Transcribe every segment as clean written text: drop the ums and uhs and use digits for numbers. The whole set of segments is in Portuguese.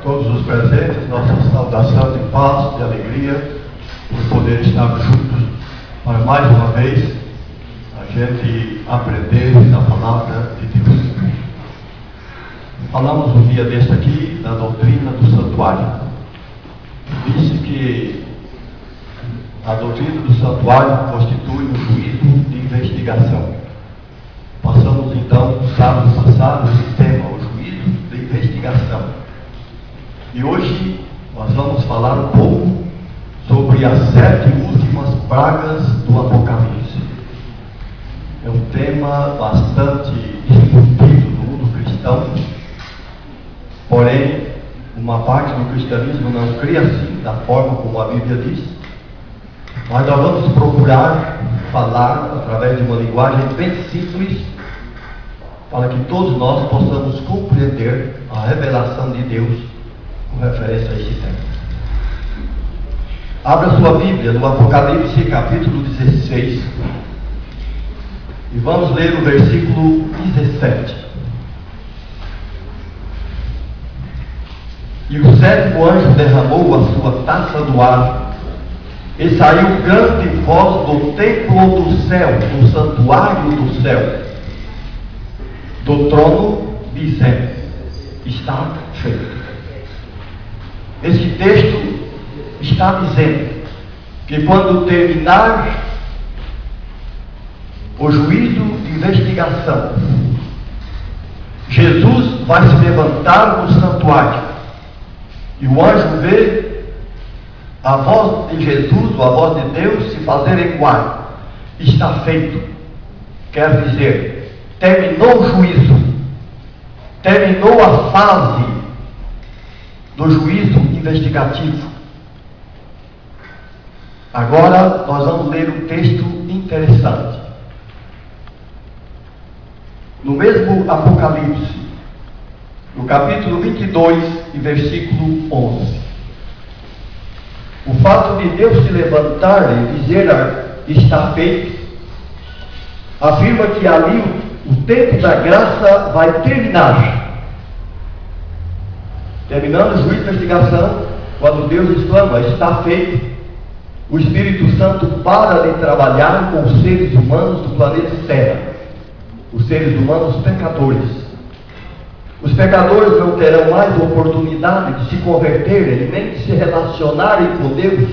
todos os presentes, nossa saudação de paz, de alegria, por poder estar juntos para mais uma vez a gente aprender da palavra de Deus. Falamos um dia deste aqui da doutrina do santuário. Disse que a doutrina do santuário constitui um juízo de investigação. Passamos então, no sábado passado, esse tema, o juízo de investigação. E hoje nós vamos falar um pouco sobre as 7 últimas pragas do Apocalipse. É um tema bastante discutido no mundo cristão, porém, uma parte do cristianismo não crê assim, da forma como a Bíblia diz. Mas nós vamos procurar falar através de uma linguagem bem simples, para que todos nós possamos compreender a revelação de Deus com referência a este tema. Abra sua Bíblia no Apocalipse capítulo 16 e vamos ler o versículo 17. E o 7º anjo derramou a sua taça do ar, e saiu grande voz do templo do céu, do santuário do céu, do trono, dizendo: está feito. Este texto está dizendo que quando terminar o juízo de investigação, Jesus vai se levantar no santuário e o anjo vê a voz de Jesus, ou a voz de Deus, se fazer ecoar. Está feito. Quer dizer, terminou o juízo, terminou a fase do juízo investigativo. Agora nós vamos ler um texto interessante. No mesmo Apocalipse, no capítulo 22 e versículo 11. O fato de Deus se levantar e dizer está feito, afirma que ali o tempo da graça vai terminar. Terminando o juízo de investigação, quando Deus exclama, está feito, o Espírito Santo para de trabalhar com os seres humanos do planeta Terra, os seres humanos pecadores. Os pecadores não terão mais oportunidade de se converterem, nem de se relacionarem com Deus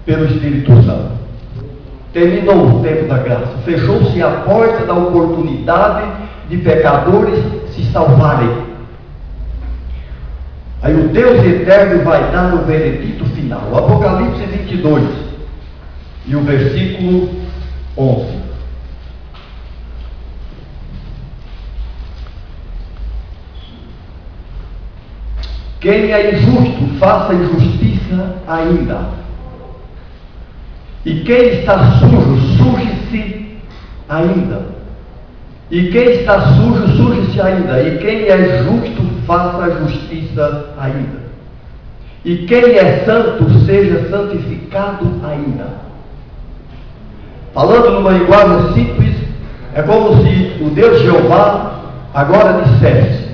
pelo Espírito Santo. Terminou o tempo da graça, fechou-se a porta da oportunidade de pecadores se salvarem. Aí o Deus eterno vai dar o veredito final. O Apocalipse 22 e o versículo 11. Quem é injusto, faça injustiça ainda. E quem está sujo, suje-se ainda. E quem está sujo, suje-se ainda. E quem é justo, faça justiça ainda. E quem é santo, seja santificado ainda. Falando numa linguagem simples, é como se o Deus Jeová agora dissesse: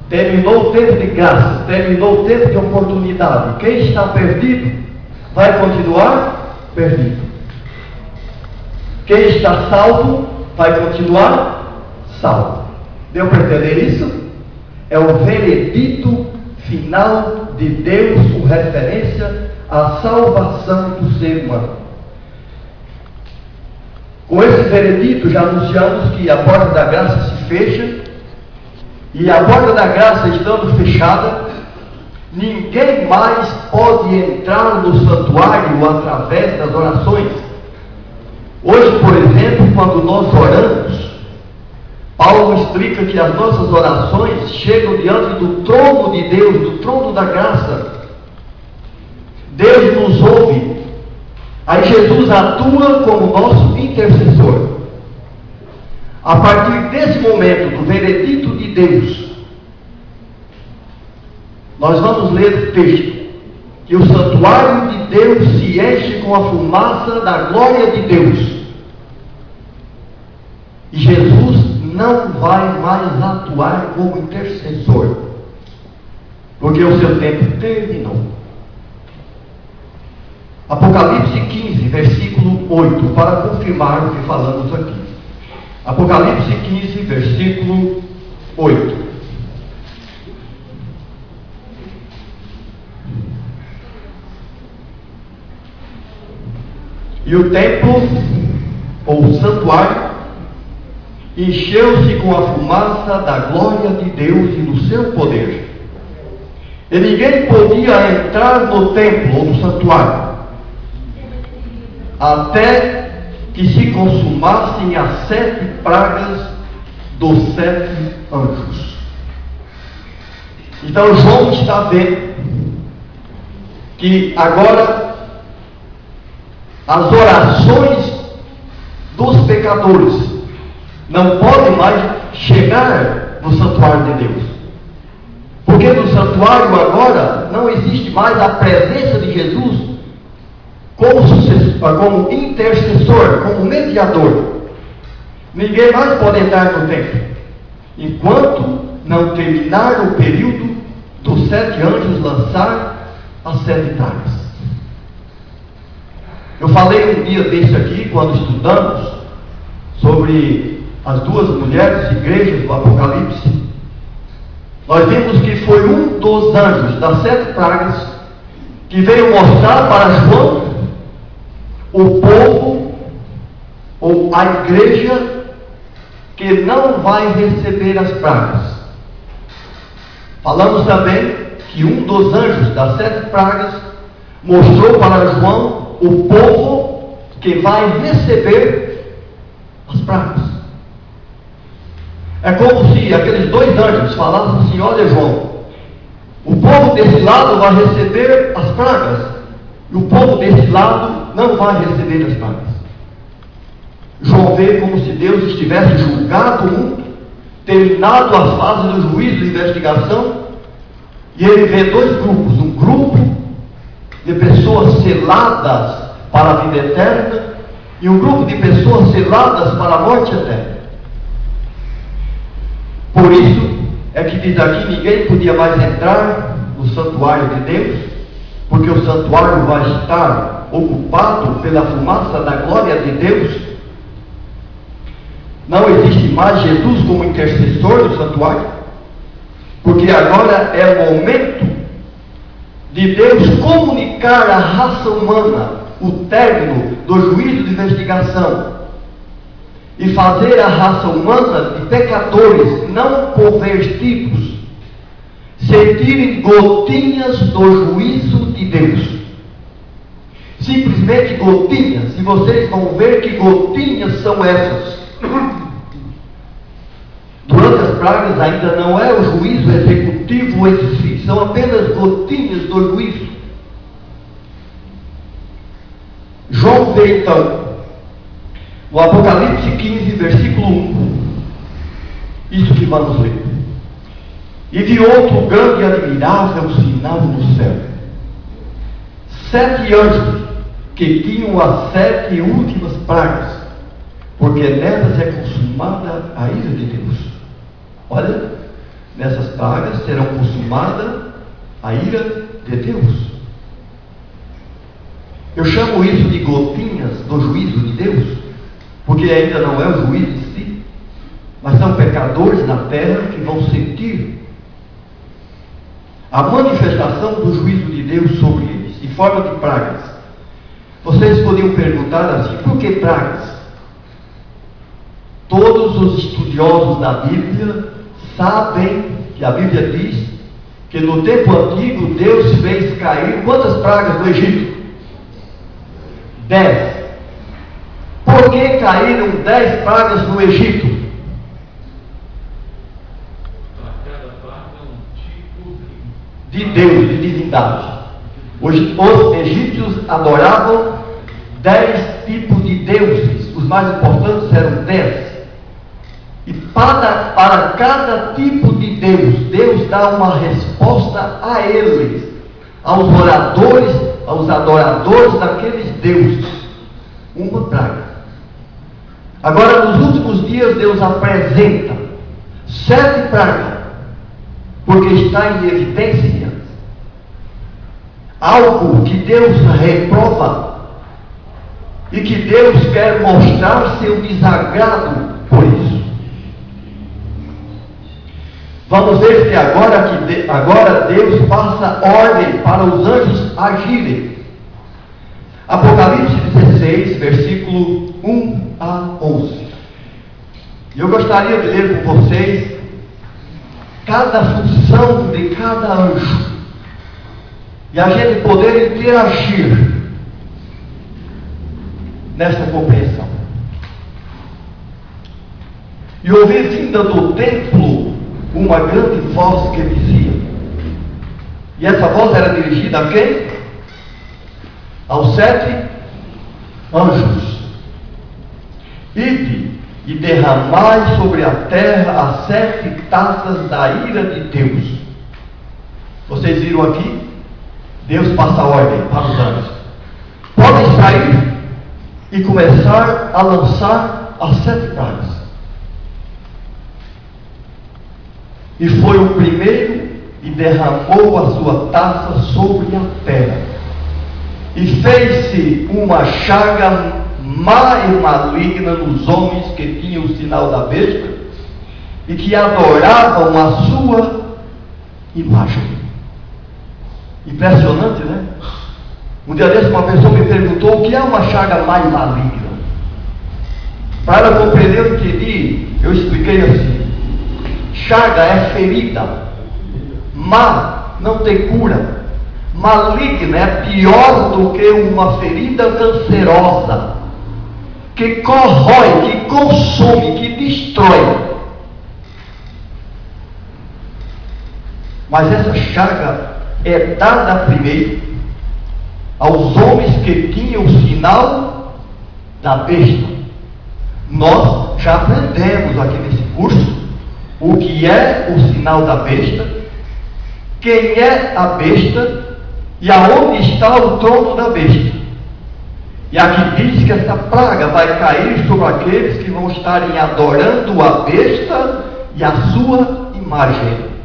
terminou o tempo de graça, terminou o tempo de oportunidade. Quem está perdido vai continuar perdido. Quem está salvo vai continuar salvo. Deu para entender isso? É o veredito final de Deus com referência à salvação do ser humano. Com esse veredito já anunciamos que a porta da graça se fecha. E a porta da graça estando fechada, ninguém mais pode entrar no santuário através das orações. Hoje, por exemplo, quando nós oramos, Paulo explica que as nossas orações chegam diante do trono de Deus, do trono da graça. Deus nos ouve. Aí Jesus atua como nosso intercessor. A partir desse momento, do veredito de Deus, nós vamos ler o texto, que o santuário de Deus se enche com a fumaça da glória de Deus. E Jesus não vai mais atuar como intercessor, porque porque o seu tempo terminou. Apocalipse 15, versículo 8, para confirmar o que falamos aqui. Apocalipse 15, versículo 8. E o templo, ou o santuário, encheu-se com a fumaça da glória de Deus e do seu poder. E ninguém podia entrar no templo ou no santuário, até que se consumassem as 7 pragas dos 7 anjos. Então João está vendo que agora as orações dos pecadores não podem mais chegar no santuário de Deus. Porque no santuário agora não existe mais a presença de Jesus como intercessor, como mediador. Ninguém mais pode entrar no templo enquanto não terminar o período dos 7 anjos lançar as 7 pragas. Eu falei um dia desse aqui, quando estudamos sobre as 2 mulheres igrejas do Apocalipse. Nós vimos que foi um dos anjos das 7 pragas que veio mostrar para João o povo ou a igreja que não vai receber as pragas. Falamos também que um dos anjos das 7 pragas mostrou para João o povo que vai receber as pragas. É como se aqueles 2 anjos falassem assim: olha, João, o povo desse lado vai receber as pragas, e o povo desse lado não vai receber as pragas. João vê como se Deus estivesse julgado o mundo, terminado as fases do juízo e investigação, e ele vê 2 grupos: um grupo de pessoas seladas para a vida eterna e um grupo de pessoas seladas para a morte eterna. Por isso é que diz aqui: ninguém podia mais entrar no santuário de Deus, porque o santuário vai estar ocupado pela fumaça da glória de Deus. Não existe mais Jesus como intercessor do santuário, porque agora é o momento de Deus comunicar à raça humana o término do juízo de investigação e fazer a raça humana de pecadores não convertidos sentirem gotinhas do juízo de Deus. Simplesmente gotinhas, e vocês vão ver que gotinhas são essas. Durante as pragas ainda não é o juízo executivo em si, são apenas gotinhas do juízo. João vê então, no Apocalipse 15, versículo 1, isso que vamos ler. E vi outro grande e admirável sinal no céu: 7 anjos que tinham as 7 últimas pragas, porque nelas é consumada a ira de Deus. Olha, nessas pragas serão consumada a ira de Deus. Eu chamo isso de gotinhas do juízo de Deus, porque ainda não é o juízo em si, mas são pecadores na terra que vão sentir a manifestação do juízo de Deus sobre eles, em forma de pragas. Vocês podiam perguntar assim: por que pragas? Todos os estudiosos da Bíblia sabem que a Bíblia diz que no tempo antigo Deus fez cair quantas pragas no Egito? 10. Por que caíram 10 pragas no Egito? Cada praga é um tipo De Deus, de divindade. Os egípcios adoravam 10 tipos de deuses. Os mais importantes eram 10. E para cada tipo de Deus, Deus dá uma resposta a eles, aos oradores, aos adoradores daqueles deuses. Uma praga. Agora, nos últimos dias, Deus apresenta 7 pragas, porque está em evidência algo que Deus reprova e que Deus quer mostrar seu desagrado por isso. Vamos ver que agora Deus passa ordem para os anjos agirem. Apocalipse 16, versículo 1 a 11. Eu gostaria de ler com vocês cada função de cada anjo e a gente poder interagir nesta compreensão. E ouvi vinda do templo uma grande voz que dizia, e essa voz era dirigida a quem? Aos 7 anjos: ide e derramai sobre a terra as 7 taças da ira de Deus. Vocês viram aqui? Deus passa a ordem para os anjos: podem sair e começar a lançar as 7 pragas. E foi o primeiro e derramou a sua taça sobre a terra. E fez-se uma chaga má e maligna nos homens que tinham o sinal da besta e que adoravam a sua imagem. Impressionante, né? Um dia desse uma pessoa me perguntou o que é uma chaga má e maligna. Para ela compreender, eu entendi, eu expliquei assim: chaga é ferida, má não tem cura, maligna é pior do que uma ferida cancerosa, que corrói, que consome, que destrói. Mas essa chaga é dada primeiro aos homens que tinham o sinal da besta. Nós já aprendemos aqui nesse curso o que é o sinal da besta, quem é a besta e aonde está o trono da besta. E aqui diz que essa praga vai cair sobre aqueles que vão estarem adorando a besta e a sua imagem.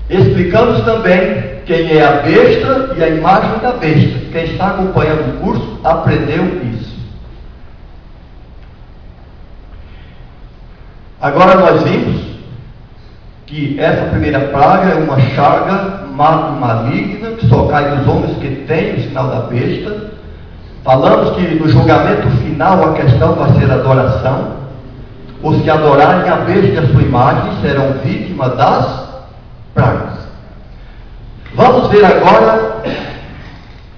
Explicamos também quem é a besta e a imagem da besta. Quem está acompanhando o curso aprendeu isso. Agora nós vimos que essa primeira praga é uma chaga maligna que só cai nos homens que têm o sinal da besta. Falamos que no julgamento final a questão vai ser a adoração. Os que adorarem a besta e a sua imagem serão vítimas das pragas. Vamos ver agora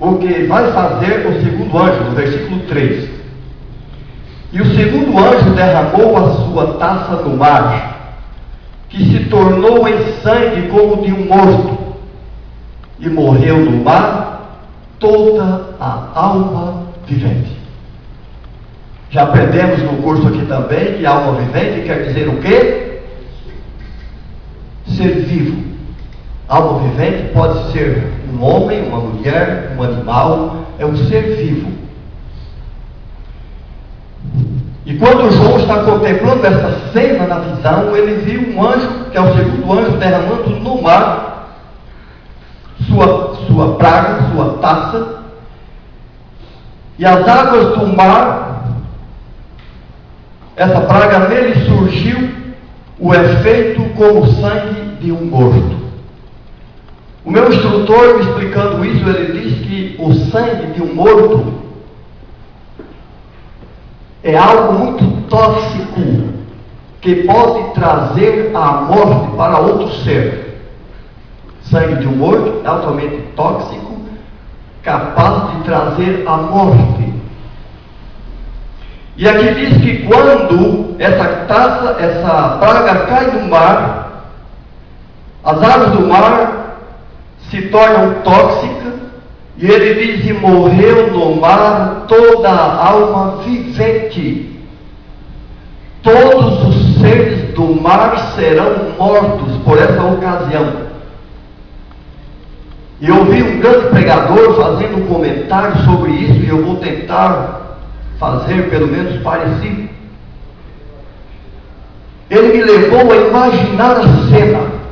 o que vai fazer o segundo anjo, no versículo 3. E o segundo anjo derramou a sua taça no mar, que se tornou em sangue como de um morto, e morreu no mar toda a alma vivente. Já aprendemos no curso aqui também que alma vivente quer dizer o quê? Ser vivo. Alma vivente pode ser um homem, uma mulher, um animal, é um ser vivo. E quando João está contemplando essa cena na visão, ele viu um anjo, que é o segundo anjo, derramando no mar sua praga, sua taça, e as águas do mar, essa praga nele surgiu o efeito como sangue de um morto. O meu instrutor, me explicando isso, ele diz que o sangue de um morto é algo muito tóxico, que pode trazer a morte para outro ser. Sangue de um morto é altamente tóxico, capaz de trazer a morte. E aqui diz que quando essa praga cai no mar, as águas do mar se tornam tóxicas, e ele diz: e morreu no mar toda a alma vivente. Todos os seres do mar serão mortos por essa ocasião. E eu vi um grande pregador fazendo um comentário sobre isso, e eu vou tentar fazer pelo menos parecido. Ele me levou a imaginar a cena.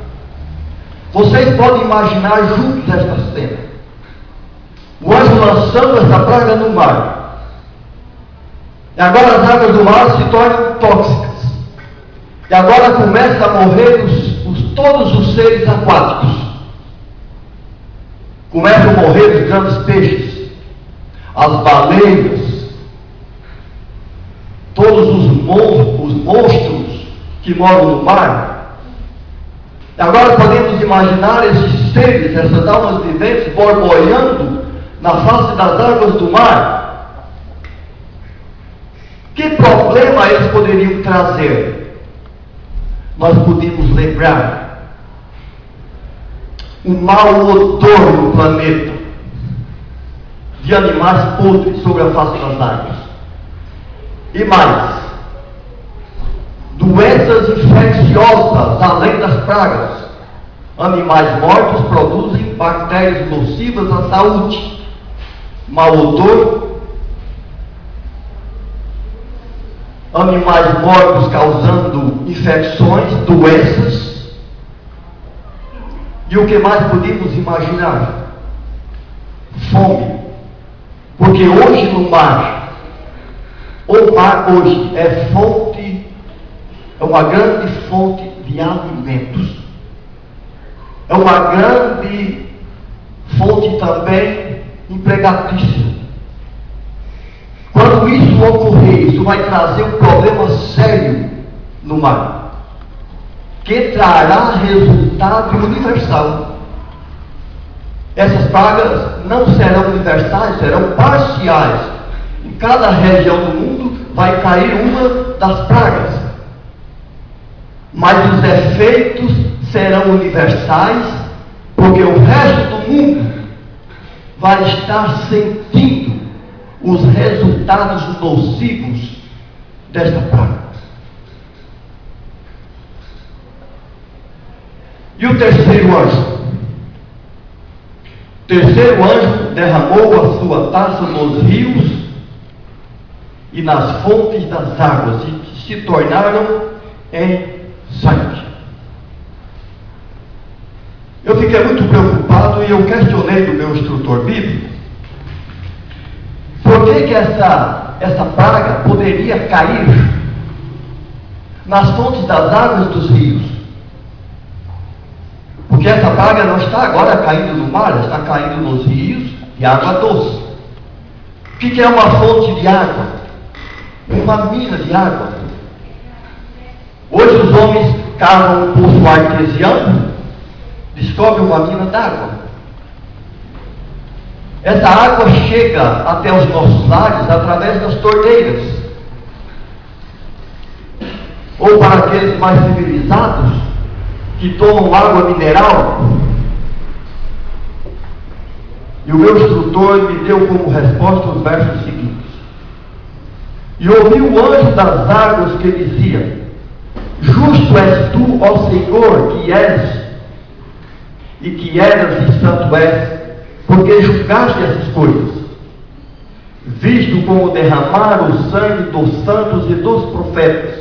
Vocês podem imaginar juntos esta cena. O anjo lançando essa praga no mar. E agora as águas do mar se tornam tóxicas. E agora começa a morrer todos os seres aquáticos. Começam a morrer os grandes peixes, as baleias, todos os monstros que moram no mar. E agora podemos imaginar esses seres, essas almas viventes, borbulhando na face das águas do mar. Que problema eles poderiam trazer? Nós podemos lembrar o mau odor no planeta de animais podres sobre a face das águas. E mais, doenças infecciosas além das pragas. Animais mortos produzem bactérias nocivas à saúde. Mau odor. Animais mortos causando infecções, doenças. E o que mais podemos imaginar? Fome. Porque hoje no mar, o mar hoje é uma grande fonte de alimentos. É uma grande fonte também empregatícia. Quando isso ocorrer, isso vai trazer um problema sério no mar, que trará resultado universal. Essas pragas não serão universais, serão parciais. Em cada região do mundo vai cair uma das pragas, mas os efeitos serão universais, porque o resto do mundo vai estar sentindo os resultados nocivos desta praga. E o terceiro anjo? O terceiro anjo derramou a sua taça nos rios e nas fontes das águas, e se tornaram em sangue. Eu fiquei muito preocupado e eu questionei do meu instrutor bíblico por que essa praga poderia cair nas fontes das águas dos rios. Porque essa praga não está agora caindo no mar, ela está caindo nos rios de água doce. O que é uma fonte de água? Uma mina de água. Hoje os homens cavam um poço artesiano, descobrem uma mina d'água. Essa água chega até os nossos lares através das torneiras. Ou para aqueles mais civilizados, que tomam água mineral. E o meu instrutor me deu como resposta os versos seguintes. E ouvi o anjo das águas que dizia: Justo és tu, ó Senhor, que és, e que eras e santo és, porque julgaste essas coisas, visto como derramaram o sangue dos santos e dos profetas.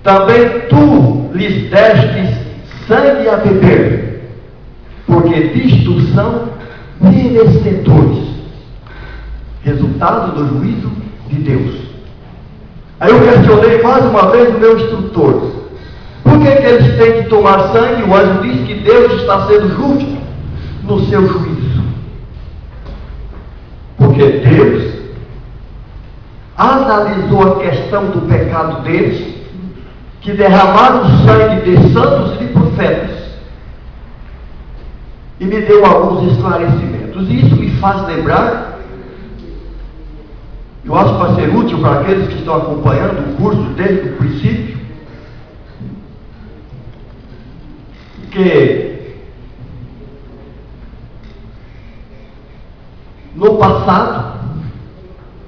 Também tu lhes destes sangue a beber, porque disto são merecedores. Resultado do juízo de Deus. Aí eu questionei mais uma vez o meu instrutor. Por que eles têm que tomar sangue? O anjo diz que Deus está sendo justo no seu juízo. Porque Deus analisou a questão do pecado deles, que derramaram o sangue de santos e de profetas, e me deu alguns esclarecimentos. E isso me faz lembrar, eu acho que vai ser útil para aqueles que estão acompanhando o curso desde o princípio, que no passado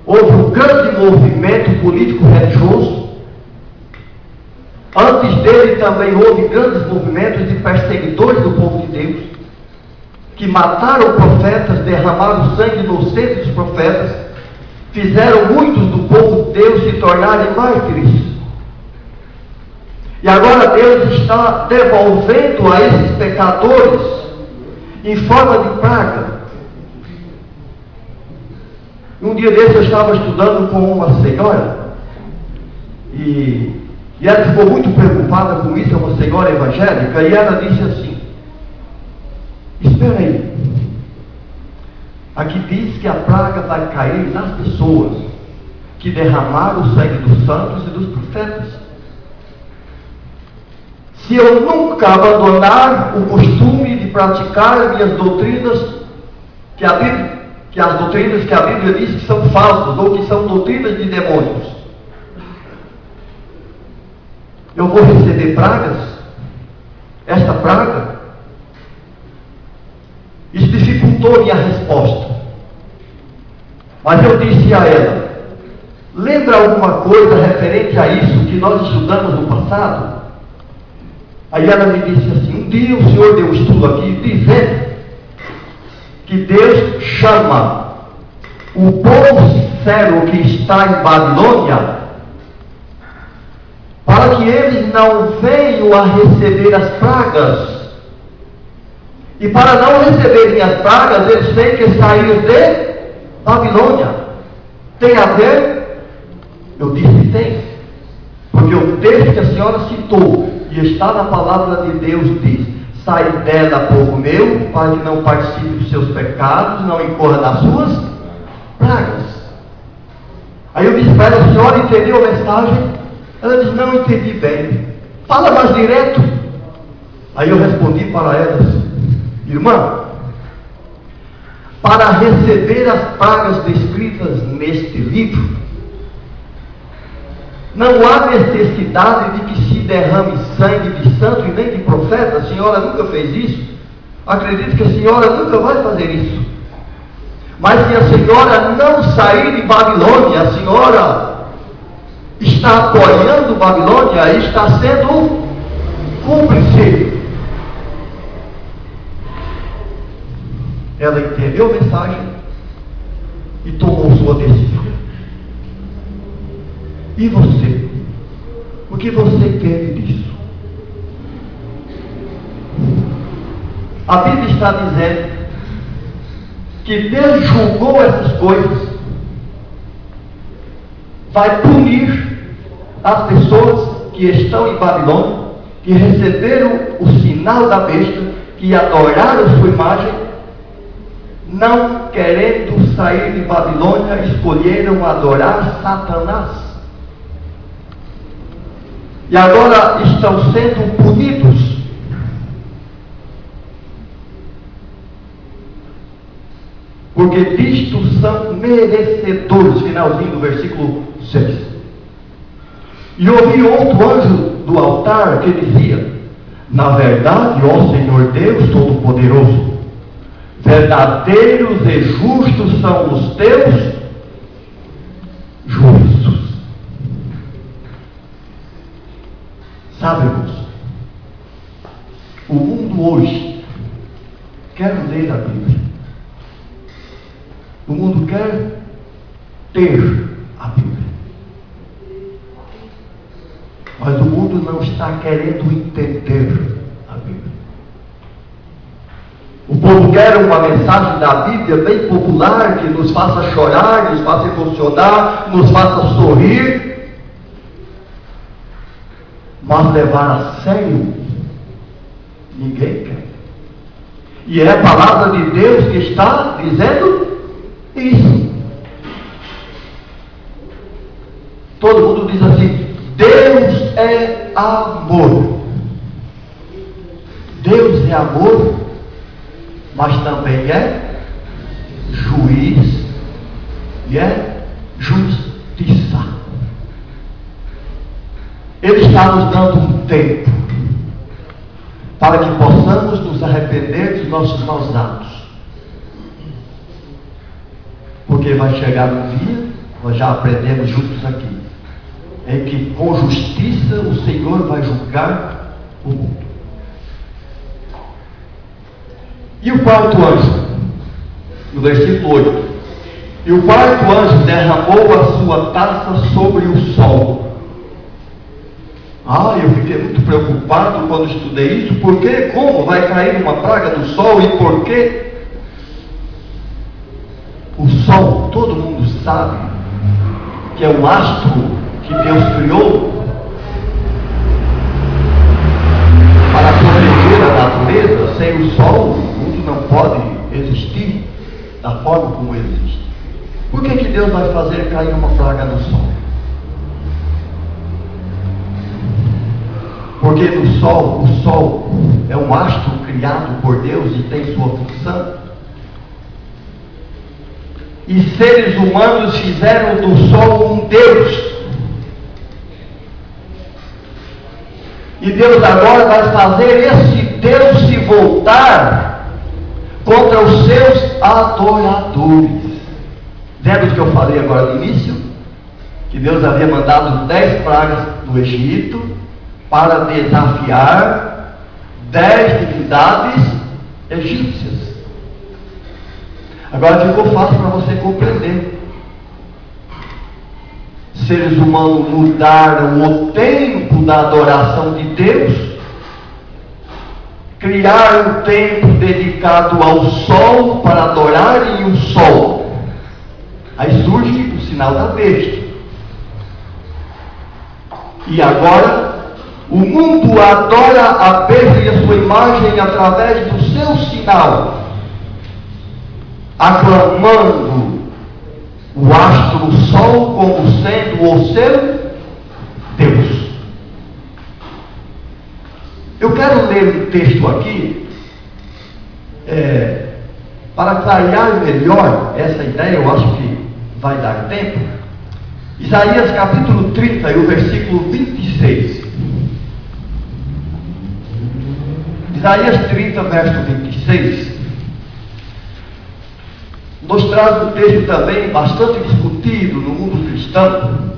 houve um grande movimento político-religioso. Antes dele também houve grandes movimentos de perseguidores do povo de Deus, que mataram profetas, derramaram sangue inocente dos profetas, fizeram muitos do povo de Deus se tornarem mártires. E agora Deus está devolvendo a esses pecadores, em forma de praga, Um dia desse eu estava estudando com uma senhora, e ela ficou muito preocupada com isso, é uma senhora evangélica, e ela disse assim: espera aí, aqui diz que a praga vai cair nas pessoas que derramaram o sangue dos santos e dos profetas. Se eu nunca abandonar o costume de praticar minhas doutrinas, as doutrinas que a Bíblia diz que são falsas, ou que são doutrinas de demônios, eu vou receber pragas? Esta praga? Isso dificultou minha resposta. Mas eu disse a ela: lembra alguma coisa referente a isso que nós estudamos no passado? Aí ela me disse assim: um dia o senhor deu um estudo aqui dizendo que Deus chama o povo sincero que está em Babilônia para que eles não venham a receber as pragas. E para não receberem as pragas, eles têm que sair de Babilônia. Tem a ver? Eu disse tem. Porque o texto que a senhora citou, e está na palavra de Deus, diz: sai dela, povo meu, para que não participe dos seus pecados, não incorra nas suas pragas. Aí eu disse para ela: a senhora entendeu a mensagem? Ela disse: não entendi bem. Fala mais direto. Aí eu respondi para ela: irmã, para receber as pragas descritas neste livro, não há necessidade de que se derrame sangue de santo e nem de profeta. A senhora nunca fez isso. Acredito que a senhora nunca vai fazer isso. Mas se a senhora não sair de Babilônia, a senhora está apoiando Babilônia e está sendo cúmplice. Ela entendeu a mensagem e tomou sua decisão. E você? O que você entende disso? A Bíblia está dizendo que Deus julgou essas coisas, vai punir as pessoas que estão em Babilônia, que receberam o sinal da besta, que adoraram sua imagem, não querendo sair de Babilônia, escolheram adorar Satanás. E agora estão sendo punidos. Porque disto são merecedores. Finalzinho do versículo 6. E ouvi outro anjo do altar que dizia: na verdade, ó Senhor Deus Todo-Poderoso, verdadeiros e justos são os teus juízos. Sabe, irmãos, o mundo hoje quer ler a Bíblia. O mundo quer ter a Bíblia. Mas o mundo não está querendo entender a Bíblia. O povo quer uma mensagem da Bíblia bem popular, que nos faça chorar, nos faça emocionar, nos faça sorrir. Mas levar a sério, ninguém quer. E é a palavra de Deus que está dizendo isso. Todo mundo diz assim: Deus é amor. Deus é amor, mas também é juiz e é justiça. Ele está nos dando um tempo para que possamos nos arrepender dos nossos maus atos. Porque vai chegar um dia, nós já aprendemos juntos aqui, em que com justiça o Senhor vai julgar o mundo. E o quarto anjo, no versículo 8: e o quarto anjo derramou a sua taça sobre o sol. Eu fiquei muito preocupado quando estudei isso. Por quê? Como vai cair uma praga do sol? E por quê? O sol todo mundo sabe que é um astro que Deus criou para proteger a natureza. Sem o Sol, o mundo não pode existir da forma como existe. Por que Deus vai fazer cair uma praga no Sol? Porque no Sol, o Sol é um astro criado por Deus e tem sua função. E seres humanos fizeram do Sol um Deus. E Deus agora vai fazer esse Deus se voltar contra os seus adoradores. Lembra do que eu falei agora no início? Que Deus havia mandado 10 pragas no Egito para desafiar 10 divindades egípcias. Agora ficou fácil para você compreender. Seres humanos mudaram o tempo da adoração de Deus, criaram um tempo dedicado ao Sol para adorarem o Sol. Aí surge o sinal da besta. E agora o mundo adora a besta e a sua imagem através do seu sinal, aclamando o astro Sol como sendo o seu Deus. Eu quero ler um texto aqui para clarear melhor essa ideia. Eu acho que vai dar tempo. Isaías capítulo 30 e o versículo 26. Isaías 30, verso 26, nos traz um texto também bastante discutido no mundo cristão,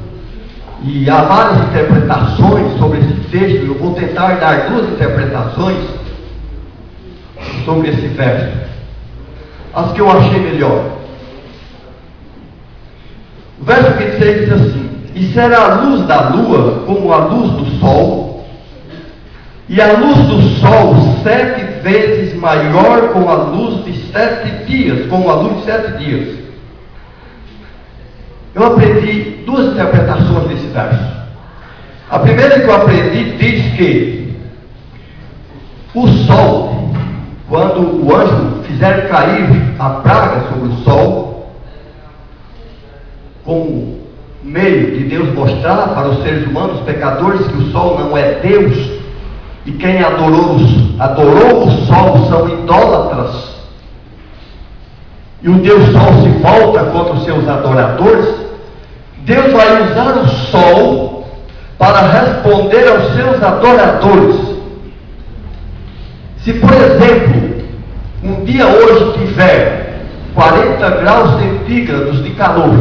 e há várias interpretações sobre esse texto. Eu vou tentar dar 2 interpretações sobre esse verso, as que eu achei melhor. O verso 26 diz assim: e será a luz da lua como a luz do sol, e a luz do sol 7 vezes maior com a luz de 7 dias, como a luz de 7 dias. Eu aprendi 2 interpretações desse verso. A primeira que eu aprendi diz que o sol, quando o anjo fizer cair a praga sobre o sol, como meio de Deus mostrar para os seres humanos pecadores que o sol não é Deus, e quem adorou o sol são idólatras, e o Deus Sol se volta contra os seus adoradores, Deus vai usar o sol para responder aos seus adoradores. Se, por exemplo, um dia hoje tiver 40 graus centígrados de calor,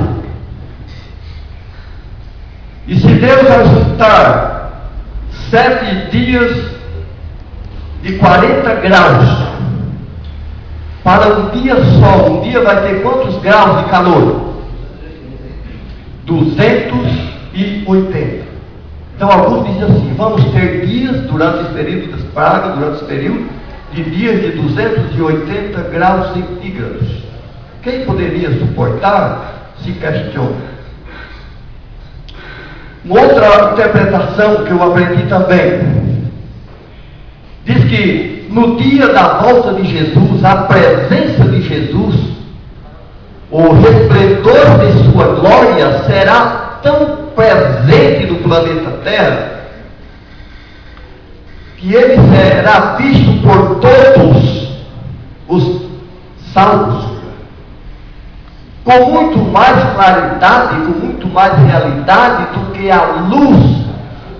e se Deus ajustar 7 dias de 40 graus para um dia só, um dia vai ter quantos graus de calor? 280. Então alguns dizem assim: vamos ter dias durante esse período das pragas, durante esse período de dias de 280 graus centígrados. Quem poderia suportar? Se questiona. Uma outra interpretação que eu aprendi também diz que no dia da volta de Jesus, a presença de Jesus, o resplendor de sua glória será tão presente no planeta Terra que ele será visto por todos os salvos com muito mais claridade, com muito mais realidade do que a luz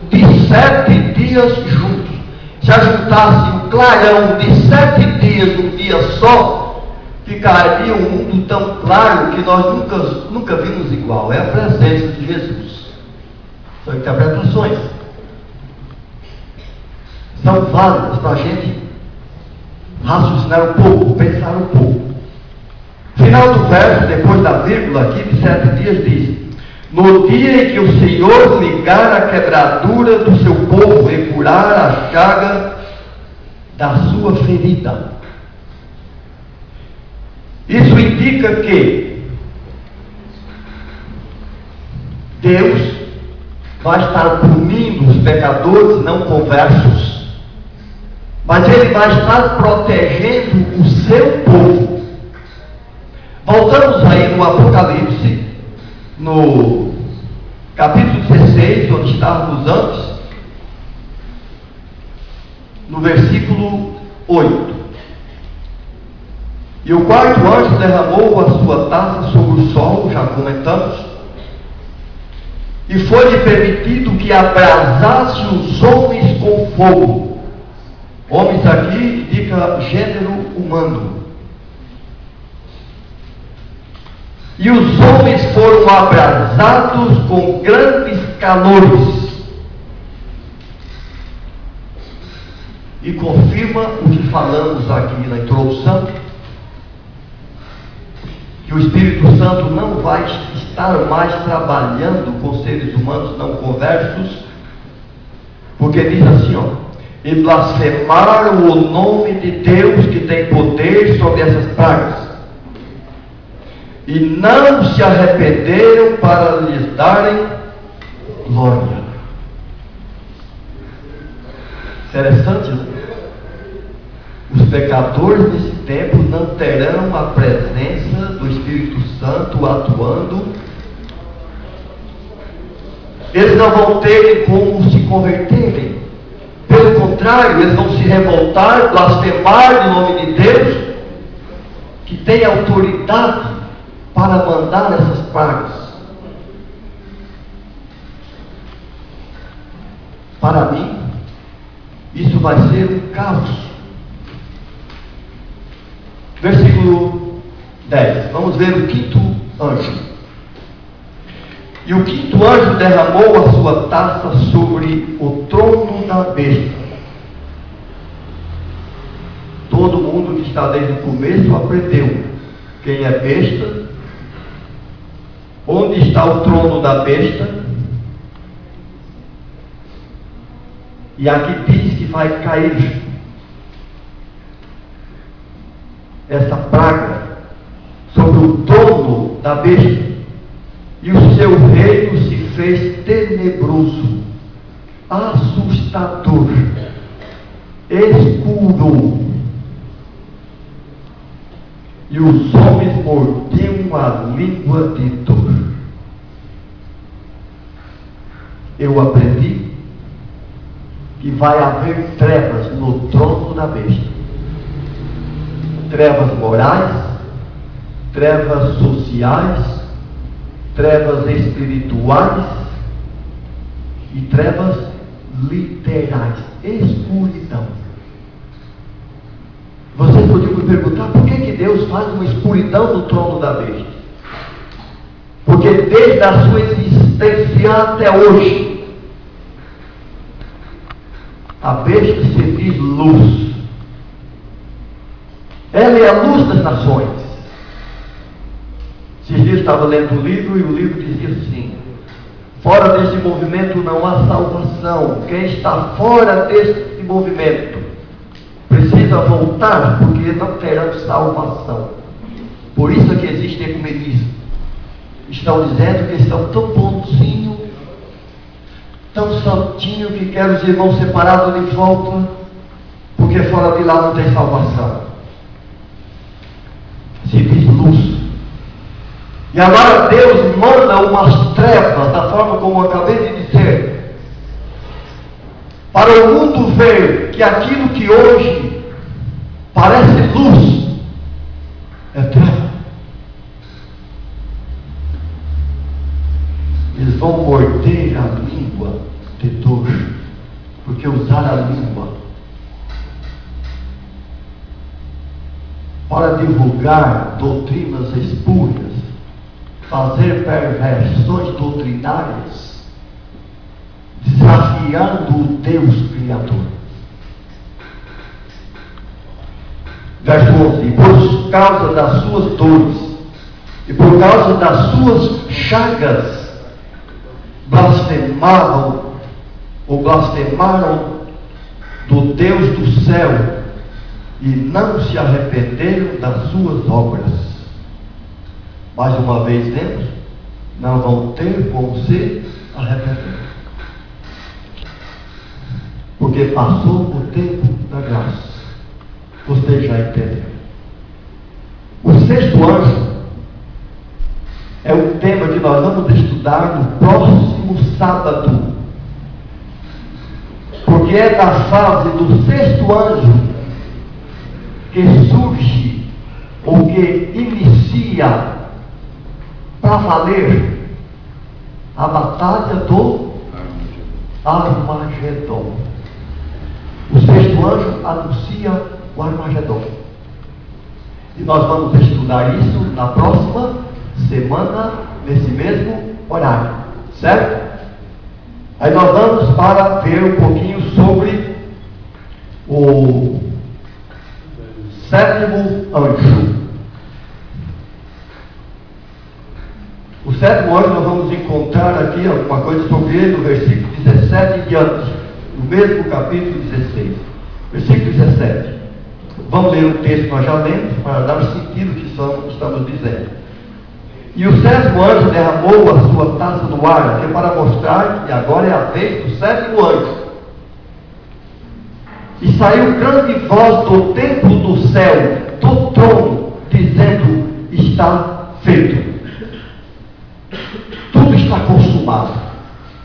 de 7 dias juntos. Se ajuntasse um clarão de 7 dias num dia só, ficaria um mundo tão claro que nós nunca vimos igual. É a presença de Jesus. São interpretações. São válidas para a gente raciocinar um pouco, pensar um pouco. Final do verso, depois da vírgula aqui de 7 dias, diz: no dia em que o Senhor ligar a quebradura do seu povo e curar a chaga da sua ferida. Isso indica que Deus vai estar punindo os pecadores não conversos, mas Ele vai estar protegendo o seu povo. Voltamos aí no Apocalipse, no capítulo 16, onde estávamos antes, no versículo 8. E o quarto anjo derramou a sua taça sobre o sol, já comentamos, e foi-lhe permitido que abrasasse os homens com fogo. Homens aqui indica gênero humano. E os homens foram abrasados com grandes calores. E confirma o que falamos aqui na introdução, que o Espírito Santo não vai estar mais trabalhando com seres humanos não conversos, porque diz assim, ó: e blasfemaram o nome de Deus que tem poder sobre essas pragas, e não se arrependeram para lhes darem glória. Interessante, né? Os pecadores nesse tempo não terão a presença do Espírito Santo atuando. Eles não vão ter como se converterem. Pelo contrário, eles vão se revoltar, blasfemar do nome de Deus, que tem autoridade para mandar essas pragas. Para mim, isso vai ser um caos. Versículo 10. Vamos ver o quinto anjo. E o quinto anjo derramou a sua taça sobre o trono da besta. Todo mundo que está desde o começo aprendeu quem é besta, onde está o trono da besta, e aqui diz que vai cair essa praga sobre o trono da besta, e o seu reino se fez tenebroso, assustador, escuro, e os homens mordiam a língua de dor. Eu aprendi que vai haver trevas no trono da besta. Trevas morais, trevas sociais, trevas espirituais e trevas literais, escuridão. Vocês podiam me perguntar por que Deus faz uma escuridão no trono da besta? Porque desde a sua existência até hoje, a besta se diz luz. Ela é a luz das nações. Esses dias estava lendo o livro e o livro dizia assim: fora desse movimento não há salvação. Quem está fora desse movimento precisa voltar, porque não terão salvação. Por isso é que existe ecumenismo. Estão dizendo que estão tão bonzinho, tão santinho, que querem os irmãos separados de volta, porque fora de lá não tem salvação. Se diz luz. E agora Deus manda umas trevas, da forma como eu acabei de dizer, para o mundo ver que aquilo que hoje parece luz é treva. Eles vão morder a língua de dor, porque usar a língua para divulgar doutrinas espúrias, fazer perversões doutrinárias, desafiando o Deus Criador. Verso 11: por causa das suas dores e por causa das suas chagas, blasfemaram do Deus do céu e não se arrependeram das suas obras. Mais uma vez lemos: não vão se arrepender. Porque passou o tempo da graça. Você já entendeu. O sexto anjo é o tema que nós vamos estudar no próximo sábado. Porque é da fase do sexto anjo que surge, ou que inicia para valer a batalha do Armagedon. O sexto anjo anuncia o Armagedon. E nós vamos estudar isso na próxima semana, nesse mesmo horário. Certo? Aí nós vamos para ver um pouquinho sobre o sétimo anjo. O sétimo anjo nós vamos encontrar aqui alguma coisa sobre ele no versículo 17 em diante, no mesmo capítulo 16. Versículo 17. Vamos ler o texto que nós já lemos para dar o sentido que estamos dizendo. E o sétimo anjo derramou a sua taça no ar, que é para mostrar que agora é a vez do sétimo anjo. E saiu grande voz do templo do céu, do trono, dizendo: está feito. Tudo está consumado.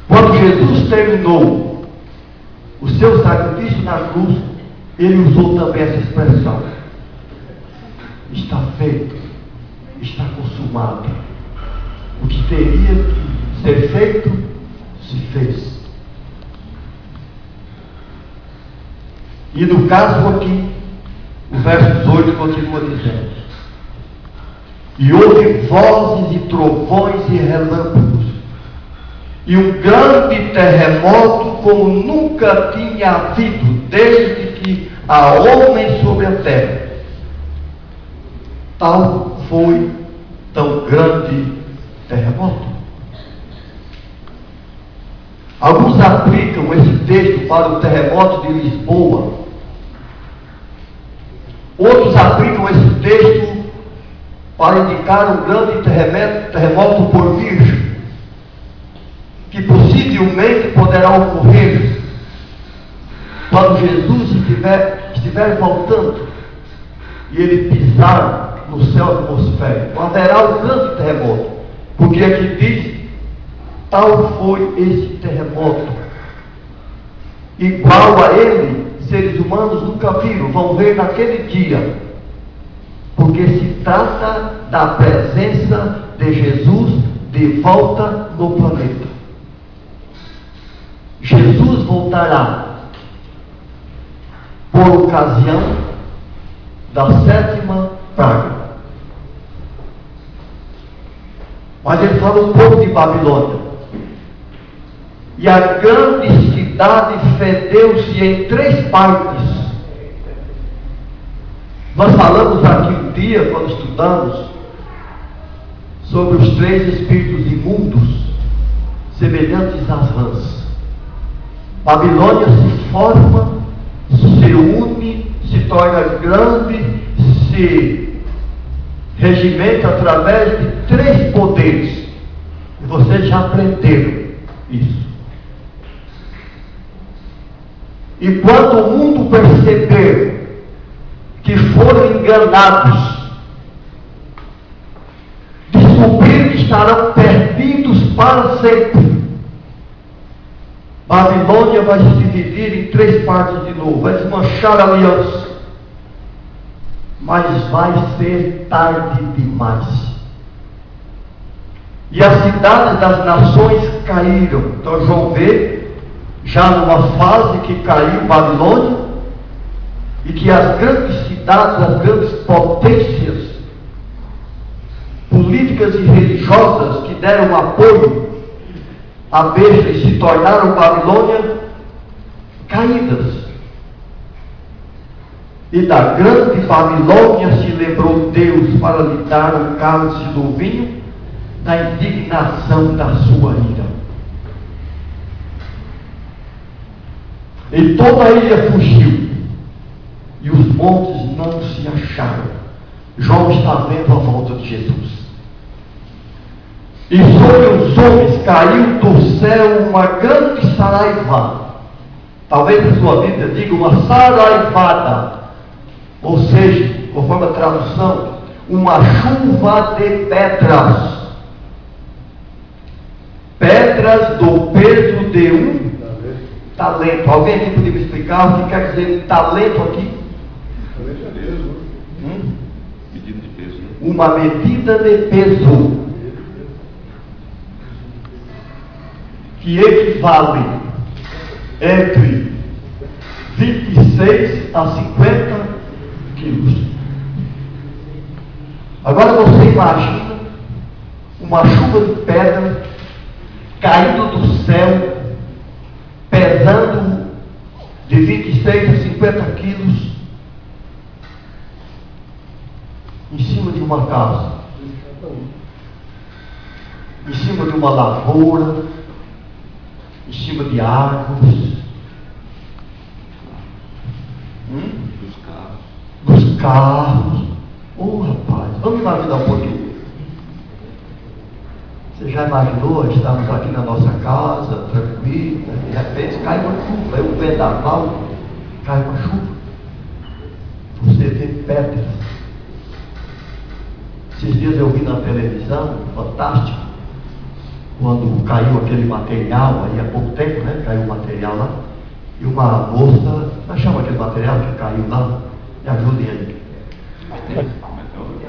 Quando Jesus terminou o seu sacrifício na cruz, ele usou também essa expressão: está feito, está consumado. O que teria que ser feito, se fez. E no caso aqui, o verso 18 continua dizendo: e houve vozes e trovões e relâmpagos, e um grande terremoto como nunca tinha havido desde que há homem sobre a terra. Tal foi tão grande terremoto. Alguns aplicam esse texto para o terremoto de Lisboa. Outros aplicam esse texto para indicar um grande terremoto por vir, que possivelmente poderá ocorrer quando Jesus estiver voltando e ele pisar no céu atmosférico. Haverá um grande terremoto, porque aqui diz: tal foi esse terremoto. Igual a ele, seres humanos nunca viram, vão ver naquele dia, porque se trata da presença de Jesus de volta no planeta. Jesus voltará por ocasião da sétima praga. Mas ele fala um pouco de Babilônia. E a grande cidade fedeu-se em 3 partes. Nós falamos aqui um dia, quando estudamos, sobre os 3 espíritos imundos, semelhantes às rãs. Babilônia se forma, se une, se torna grande, se regimenta através de 3 poderes. E vocês já aprenderam isso. E quando o mundo perceber que foram enganados, descobrir que estarão perdidos para sempre, Babilônia vai se dividir em 3 partes de novo, vai desmanchar a aliança. Mas vai ser tarde demais. E as cidades das nações caíram. Então João vê, já numa fase que caiu Babilônia, e que as grandes cidades, as grandes potências políticas e religiosas que deram apoio à besta e se tornaram Babilônia, caídas. E da grande Babilônia se lembrou Deus para lhe dar o cálice do vinho da indignação da sua ira. E toda a ilha fugiu, e os montes não se acharam. João está vendo a volta de Jesus. E sobre os homens caiu do céu uma grande saraiva. Talvez a sua Bíblia diga uma saraivada. Ou seja, conforme a tradução, uma chuva de pedras. Pedras do peso de um talento. Alguém aqui podia me explicar o que quer dizer talento aqui? Talento é peso. Medida de peso. Uma medida de peso. Que equivale entre 26 a 50 quilos. Agora você imagina uma chuva de pedra caindo do céu, pesando de 26 a 50 quilos, em cima de uma casa, em cima de uma lavoura, em cima de árvores, dos carros. Oh, rapaz, vamos imaginar um pouquinho. Você já imaginou? Estamos aqui na nossa casa, tranquilo, de repente cai uma chuva, é um vendaval, cai uma chuva. Você vê pedras. Esses dias eu vi na televisão, fantástico, quando caiu aquele material, aí há pouco tempo, né? Caiu o material lá, e uma moça, nós chamamos aquele material que caiu lá, me ajudem aí.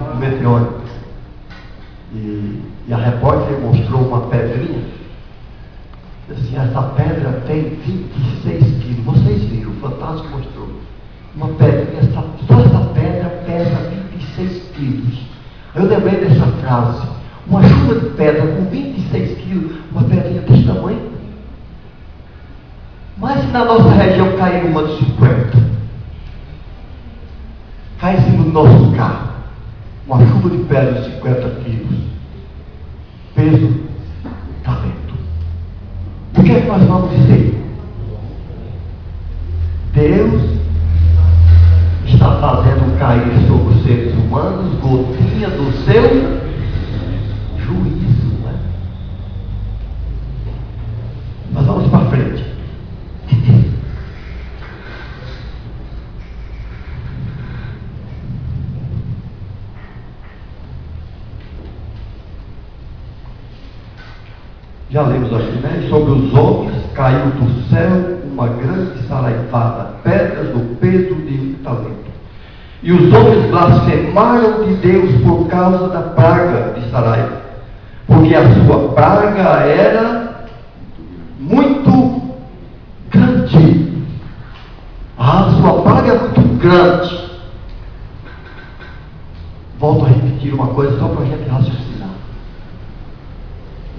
Um meteoro. E a repórter mostrou uma pedrinha. Assim, essa pedra tem 26 quilos. Vocês viram, o Fantástico mostrou. Uma pedrinha, só essa pedra pesa 26 quilos. Eu lembrei dessa frase. Uma chuva de pedra com 26 quilos, uma pedrinha desse tamanho. Mas se na nossa região cair uma de 50, cai em cima do nosso carro, uma chuva de pedra de 50 quilos, peso, talento. O que é que nós vamos dizer? Deus está fazendo cair sobre os seres humanos gotinha do seu juízo. Né? Nós vamos para frente. Já lemos aqui, né? Sobre os homens caiu do céu uma grande saraivada, pedras do peso de um talento. E os homens blasfemaram de Deus por causa da praga de Saraiva, porque a sua praga era muito grande. A sua praga é muito grande. Volto a repetir uma coisa só para a gente raciocinar.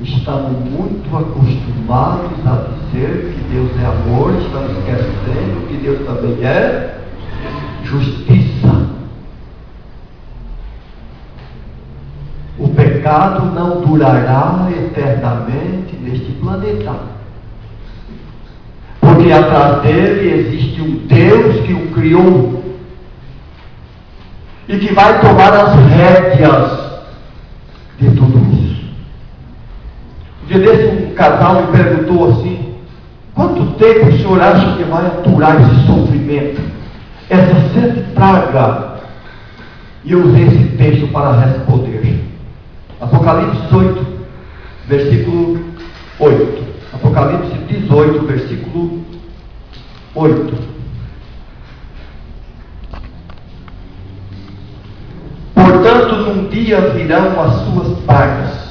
Estamos muito acostumados a dizer que Deus é amor, estamos esquecendo que Deus também é justiça. O pecado não durará eternamente neste planeta, porque atrás dele existe um Deus que o criou e que vai tomar as rédeas de tudo isso. Um dia desse, um casal me perguntou assim: quanto tempo o senhor acha que vai aturar esse sofrimento, essa sede praga? E eu usei esse texto para responder. Apocalipse 18, versículo 8. Apocalipse 18, versículo 8. Portanto, num dia virão as suas pragas,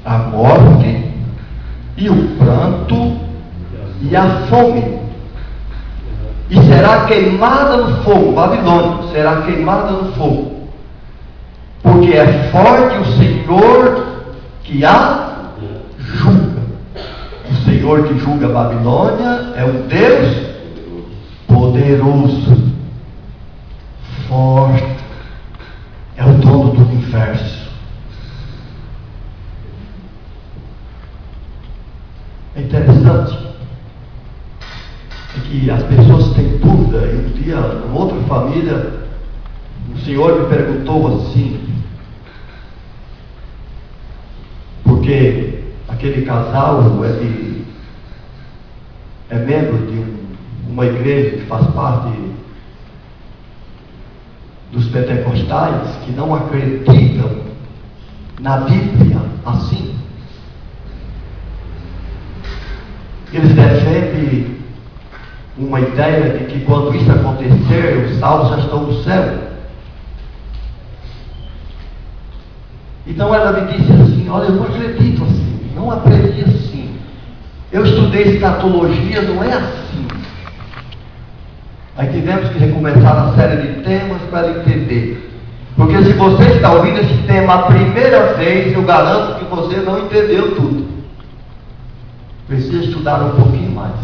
a morte e o pranto e a fome, e será queimada no fogo. Babilônia será queimada no fogo, porque é forte o Senhor que a julga. O Senhor que julga a Babilônia é um Deus poderoso, forte, é o dono do universo. É interessante que as pessoas têm dúvida. E um dia, numa outra família, um senhor me perguntou assim: porque aquele casal é membro de uma igreja que faz parte dos pentecostais, que não acreditam na Bíblia assim. Eles defendem uma ideia de que quando isso acontecer, os salvos já estão no céu. Então ela me disse assim: olha, eu não acredito assim, não aprendi assim. Eu estudei escatologia, não é assim. Aí tivemos que recomeçar a série de temas para entender. Porque se você está ouvindo esse tema a primeira vez, eu garanto que você não entendeu tudo. Precisa estudar um pouquinho mais.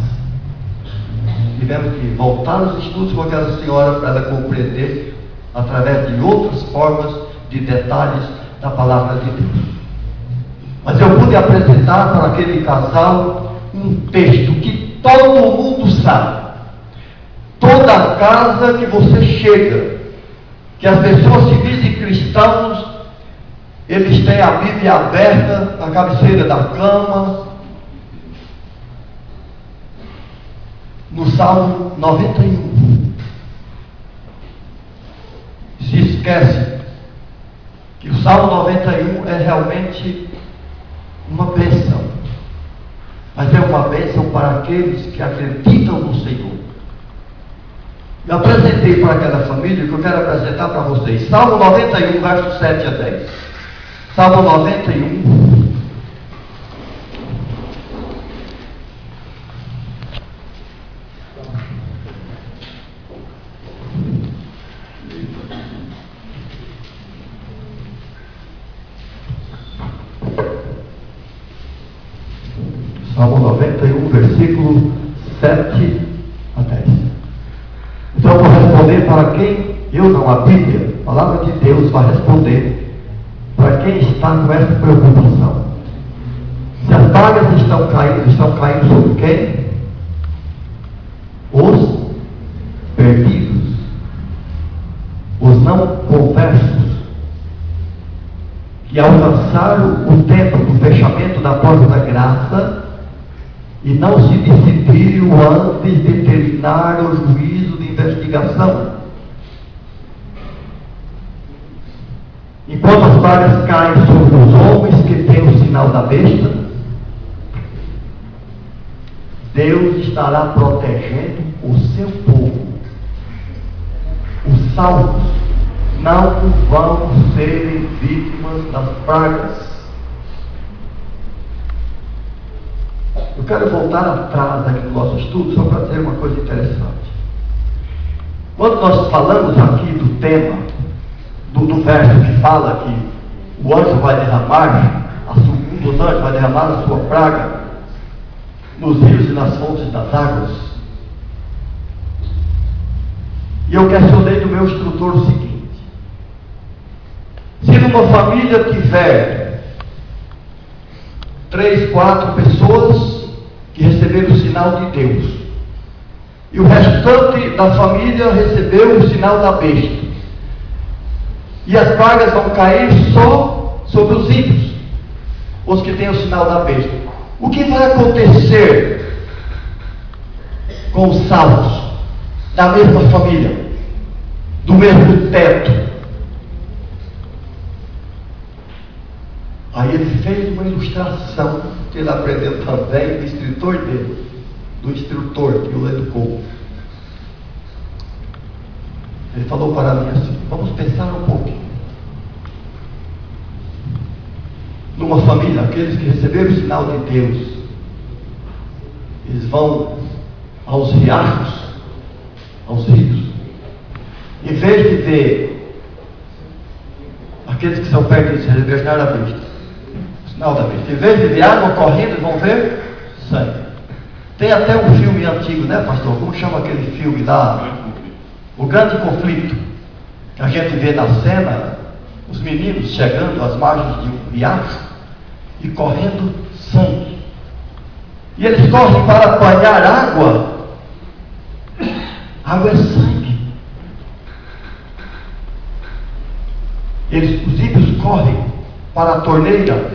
Tivemos que voltar os estudos com aquela senhora para ela compreender através de outras formas, de detalhes da palavra de Deus. Mas eu pude apresentar para aquele casal um texto que todo mundo sabe. Toda casa que você chega, que as pessoas se dizem cristãos, eles têm a Bíblia aberta na cabeceira da cama, no Salmo 91. Se esquece que o Salmo 91 é realmente uma bênção, mas é uma bênção para aqueles que acreditam no Senhor. Eu apresentei para aquela família que eu quero apresentar para vocês. Salmo 91, versos 7 a 10. Salmo 91. Salmo 91, versículo 7 a 10. Então eu vou responder para quem eu não, a Bíblia, a palavra de Deus vai responder para quem está com essa preocupação. Se as pragas estão caindo sobre quem? Os perdidos, os não conversos, que alcançaram o tempo do fechamento da porta da graça e não se decidiram antes de terminar o juízo de investigação. Enquanto as pragas caem sobre os homens que têm o sinal da besta, Deus estará protegendo o seu povo. Os salvos não vão serem vítimas das pragas. Eu quero voltar atrás aqui no nosso estudo, só para dizer uma coisa interessante. Quando nós falamos aqui do tema, do verso que fala que o anjo vai derramar, um dos anjos vai derramar a sua praga nos rios e nas fontes das águas. E eu questionei do meu instrutor o seguinte: se numa família tiver 3, 4 pessoas que receberam o sinal de Deus, e o restante da família recebeu o sinal da besta, e as pragas vão cair só sobre os ímpios, os que têm o sinal da besta, o que vai acontecer com os salvos da mesma família, do mesmo teto? Aí ele fez uma ilustração que ele aprendeu também do instrutor dele, do instrutor que o educou. Ele falou para mim assim: vamos pensar um pouquinho. Numa família, aqueles que receberam o sinal de Deus, eles vão aos riachos, aos rios, em vez de ver aqueles que são perdidos, receberam o sinal da besta, sinal da besta, em vez de ver água correndo, eles vão ver sangue. Tem até um filme antigo, né, pastor? Como chama aquele filme lá? O Grande Conflito, que a gente vê na cena os meninos chegando às margens de um riacho e correndo sangue. E eles correm para apanhar água. Água é sangue. Os ímpios correm para a torneira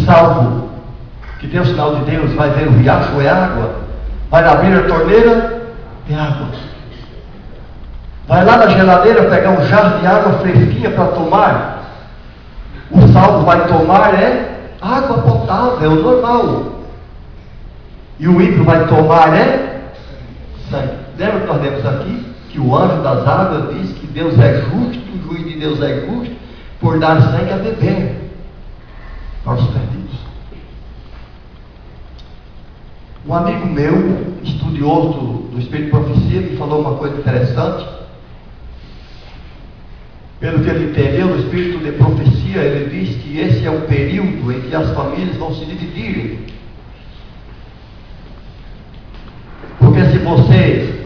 salvo, que tem o sinal de Deus, vai ver o riacho, é água. Vai abrir a torneira, é água. Vai lá na geladeira pegar um jarro de água fresquinha para tomar. O salvo vai tomar água potável, é o normal. E o ímpio vai tomar sangue. Lembra que nós lemos aqui? Que o anjo das águas diz que Deus é justo, o juiz de Deus é justo, por dar sangue a beber para os perdidos. Um amigo meu, estudioso do Espírito de Profecia, me falou uma coisa interessante. Pelo que ele entendeu no Espírito de Profecia, ele diz que esse é o período em que as famílias vão se dividirem. Porque se você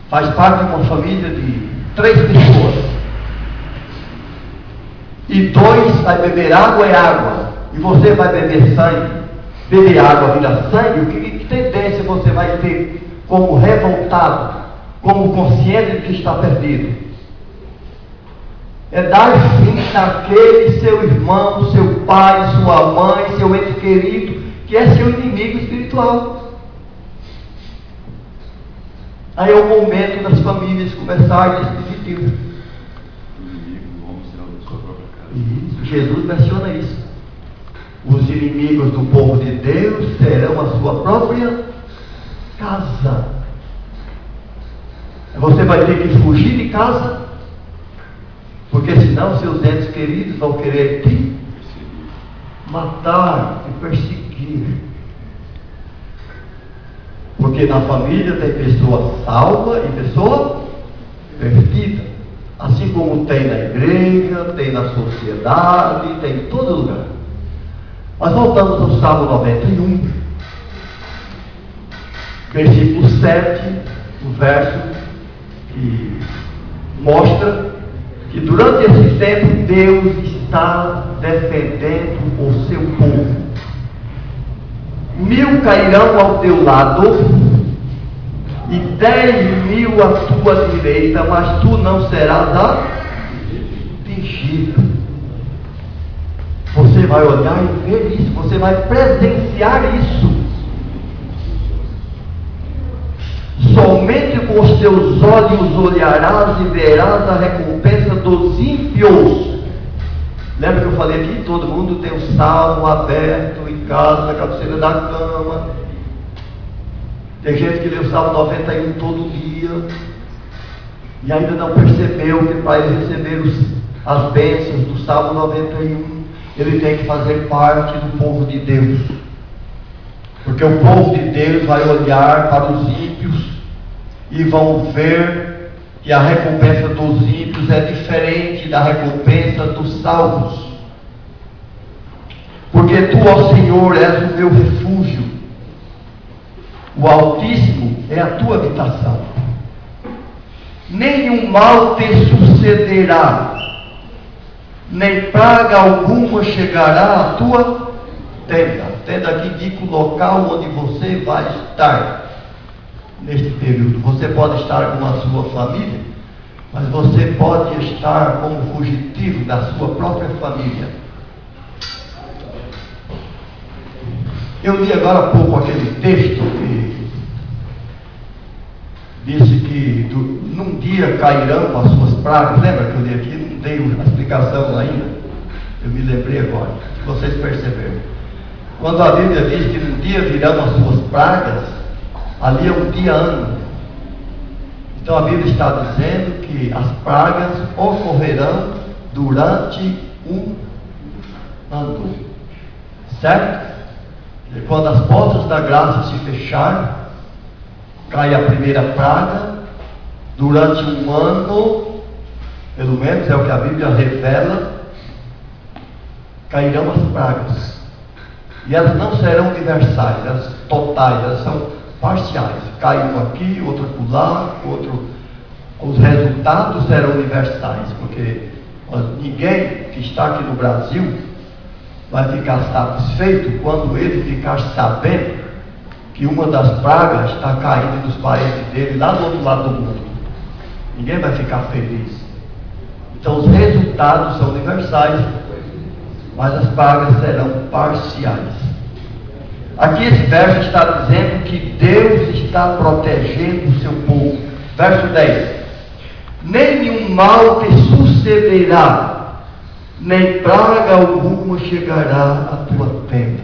faz parte de uma família de 3 pessoas, e 2 vai beber água é água, e você vai beber sangue, beber água vira sangue, que tendência você vai ter como revoltado, como consciente de que está perdido? É dar fim naquele seu irmão, seu pai, sua mãe, seu ente querido, que é seu inimigo espiritual. Aí é o momento das famílias começarem a se dividir. O inimigo do homem será da sua própria casa. Isso, Jesus menciona isso. Os inimigos do povo de Deus serão a sua própria casa. Você vai ter que fugir de casa, porque senão seus entes queridos vão querer te matar, te perseguir. Porque na família tem pessoa salva e pessoa perdida. Assim como tem na igreja, tem na sociedade, tem em todo lugar. Mas voltamos ao Salmo 91, versículo 7, o verso que mostra que durante esse tempo Deus está defendendo o seu povo. 1000 cairão ao teu lado e 10.000 à tua direita, mas tu não serás atingido. Você vai olhar e ver isso, você vai presenciar isso. Somente com os teus olhos olharás e verás a recompensa dos ímpios. Lembra que eu falei aqui? Todo mundo tem um salmo aberto em casa, na cabeceira da cama. Tem gente que lê o Salmo 91 todo dia e ainda não percebeu que para ele receber as bênçãos do Salmo 91, ele tem que fazer parte do povo de Deus. Porque o povo de Deus vai olhar para os ímpios e vão ver que a recompensa dos ímpios é diferente da recompensa dos salvos. Porque tu, ó Senhor, és o meu refúgio, o Altíssimo é a tua habitação. Nenhum mal te sucederá, nem praga alguma chegará à tua tenda. Tenda aqui indica o local onde você vai estar neste período. Você pode estar com a sua família, mas você pode estar como fugitivo da sua própria família. Eu li agora há pouco aquele texto que disse que num dia cairão as suas pragas. Lembra que eu li aqui? Não dei a explicação ainda. Eu me lembrei agora, se vocês perceberam. Quando a Bíblia diz que num dia virão as suas pragas, ali é um dia ano. Então a Bíblia está dizendo que as pragas ocorrerão durante um ano. Certo? E quando as portas da graça se fecharem, cai a primeira praga. Durante um ano, pelo menos é o que a Bíblia revela, cairão as pragas. E elas não serão universais, elas totais, elas são parciais. Cai um aqui, outro acolá, outro. Os resultados serão universais, porque ninguém que está aqui no Brasil vai ficar satisfeito quando ele ficar sabendo que uma das pragas está caindo dos parentes dele lá do outro lado do mundo. Ninguém vai ficar feliz. Então os resultados são universais. mas as pragas serão parciais. Aqui esse verso está dizendo que Deus está protegendo o seu povo. Verso 10: nenhum mal te sucederá, nem praga alguma chegará à tua tenda.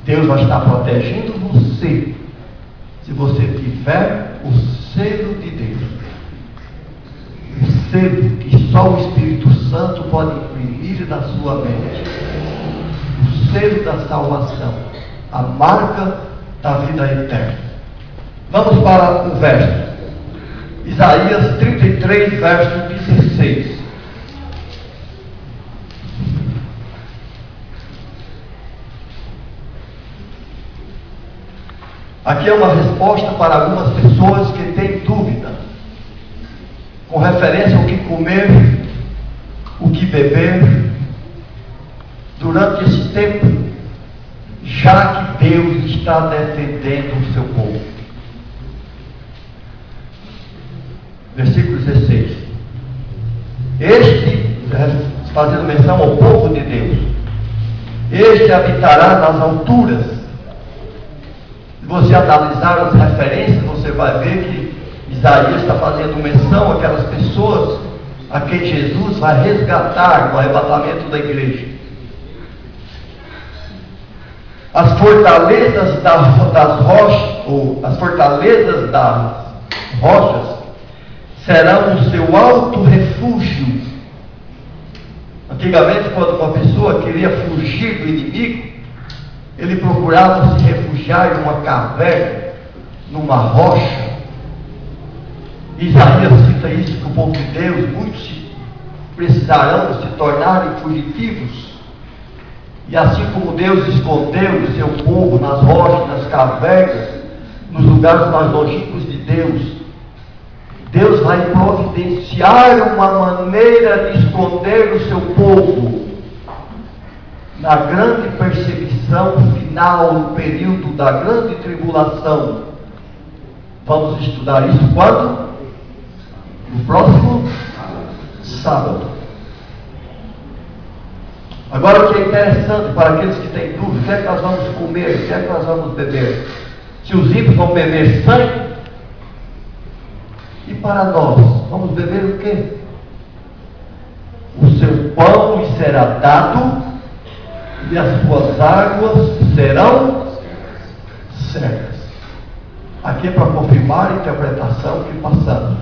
Deus vai estar protegendo você, se você tiver o selo de Deus. O selo que só o Espírito Santo pode imprimir na sua mente. O selo da salvação, a marca da vida eterna. Vamos para o verso. Isaías 33, verso 16. Aqui é uma resposta para algumas pessoas que têm dúvida com referência ao que comer, o que beber durante esse tempo, já que Deus está defendendo o seu povo. Versículo 16. Este, fazendo menção ao povo de Deus, este habitará nas alturas. Se você analisar as referências, você vai ver que Isaías está fazendo menção àquelas pessoas a quem Jesus vai resgatar no arrebatamento da igreja. As fortalezas das rochas, ou as fortalezas das rochas, serão o seu alto refúgio. Antigamente, quando uma pessoa queria fugir do inimigo, ele procurava se refugiar em uma caverna, numa rocha. Isaías cita isso, que o povo de Deus, muitos precisarão se tornarem fugitivos. E assim como Deus escondeu o seu povo nas rochas, nas cavernas, nos lugares mais longínquos de Deus, Deus vai providenciar uma maneira de esconder o seu povo na grande perseguição final, no período da grande tribulação. Vamos estudar isso quando? No próximo sábado. Agora, o que é interessante para aqueles que têm dúvida: o que é que nós vamos comer, o que é que nós vamos beber? Se os ímpios vão beber sangue, e para nós, vamos beber o quê? O seu pão lhe será dado, e as suas águas serão certas. Aqui é para confirmar a interpretação que passamos.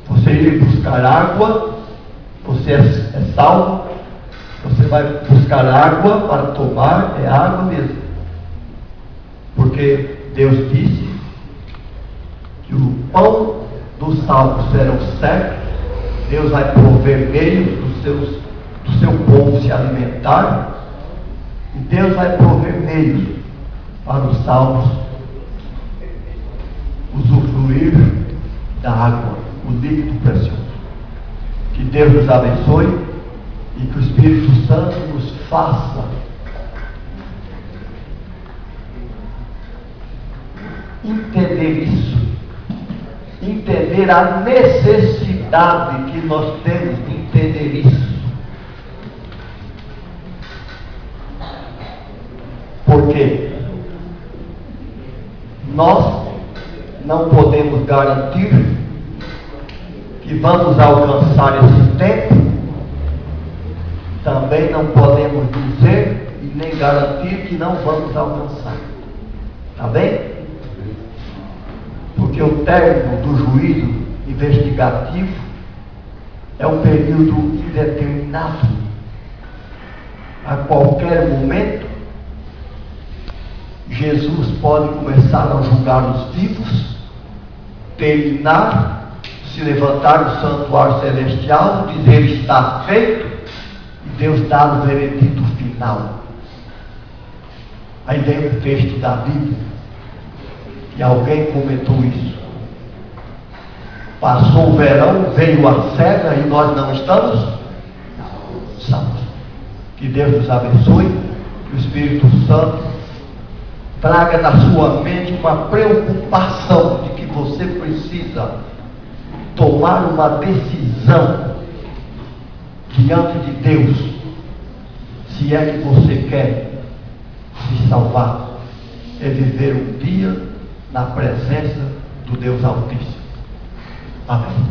Você ir buscar água, você é salvo, você vai buscar água para tomar, é água mesmo. Porque Deus disse que o pão dos salvos serão certos. Deus vai prover meios do seu povo se alimentar, e Deus vai prover meios para os salvos usufruir da água, o líquido precioso. Que Deus nos abençoe e que o Espírito Santo nos faça entender isso, entender a necessidade que nós temos de entender isso. Porque nós não podemos garantir que vamos alcançar esse tempo, também não podemos dizer e nem garantir que não vamos alcançar. Está bem? Porque o término do juízo investigativo é um período indeterminado. A qualquer momento, Jesus pode começar a julgar os vivos, terminar, se levantar do santuário celestial, dizer está feito, e Deus dá o veredito final. Aí vem o texto da Bíblia, e alguém comentou isso. Passou o verão, veio a cega e nós não estamos salvos. Que Deus nos abençoe, que o Espírito Santo traga na sua mente uma preocupação de que você precisa tomar uma decisão diante de Deus se é que você quer se salvar, é viver um dia na presença do Deus Altíssimo. Amém.